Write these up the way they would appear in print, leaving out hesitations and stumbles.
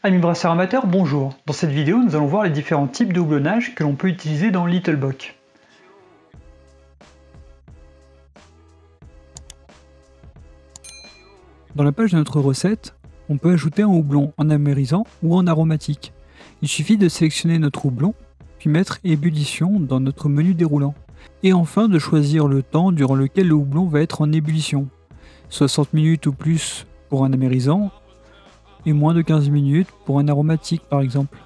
Amis brasseurs amateurs, bonjour. Dans cette vidéo, nous allons voir les différents types de houblonnage que l'on peut utiliser dans Littlebock. Dans la page de notre recette, on peut ajouter un houblon en amérisant ou en aromatique. Il suffit de sélectionner notre houblon, puis mettre ébullition dans notre menu déroulant. Et enfin de choisir le temps durant lequel le houblon va être en ébullition. 60 minutes ou plus pour un amérisant, et moins de 15 minutes pour un aromatique par exemple.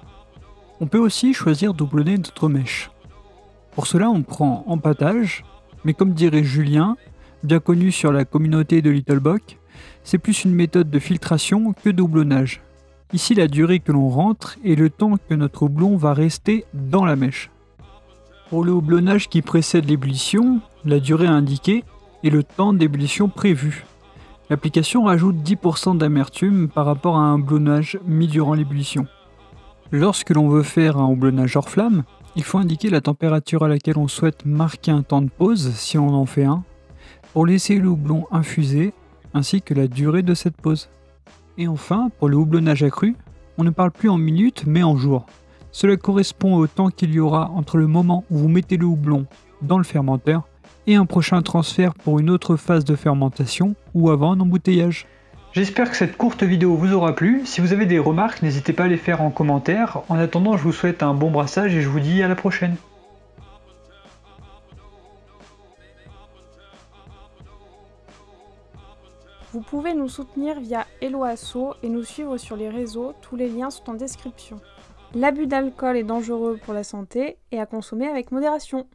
On peut aussi choisir d'houblonner notre mèche. Pour cela on prend empâtage, mais comme dirait Julien, bien connu sur la communauté de Littlebock, c'est plus une méthode de filtration que de houblonnage. Ici la durée que l'on rentre est le temps que notre houblon va rester dans la mèche. Pour le houblonnage qui précède l'ébullition, la durée indiquée est le temps d'ébullition prévu. L'application rajoute 10% d'amertume par rapport à un houblonnage mis durant l'ébullition. Lorsque l'on veut faire un houblonnage hors flamme, il faut indiquer la température à laquelle on souhaite marquer un temps de pause, si on en fait un, pour laisser le houblon infuser, ainsi que la durée de cette pause. Et enfin, pour le houblonnage accru, on ne parle plus en minutes mais en jours. Cela correspond au temps qu'il y aura entre le moment où vous mettez le houblon dans le fermenteur et un prochain transfert pour une autre phase de fermentation ou avant un embouteillage. J'espère que cette courte vidéo vous aura plu. Si vous avez des remarques, n'hésitez pas à les faire en commentaire. En attendant, je vous souhaite un bon brassage et je vous dis à la prochaine. Vous pouvez nous soutenir via Hello Asso et nous suivre sur les réseaux, tous les liens sont en description. L'abus d'alcool est dangereux pour la santé et à consommer avec modération.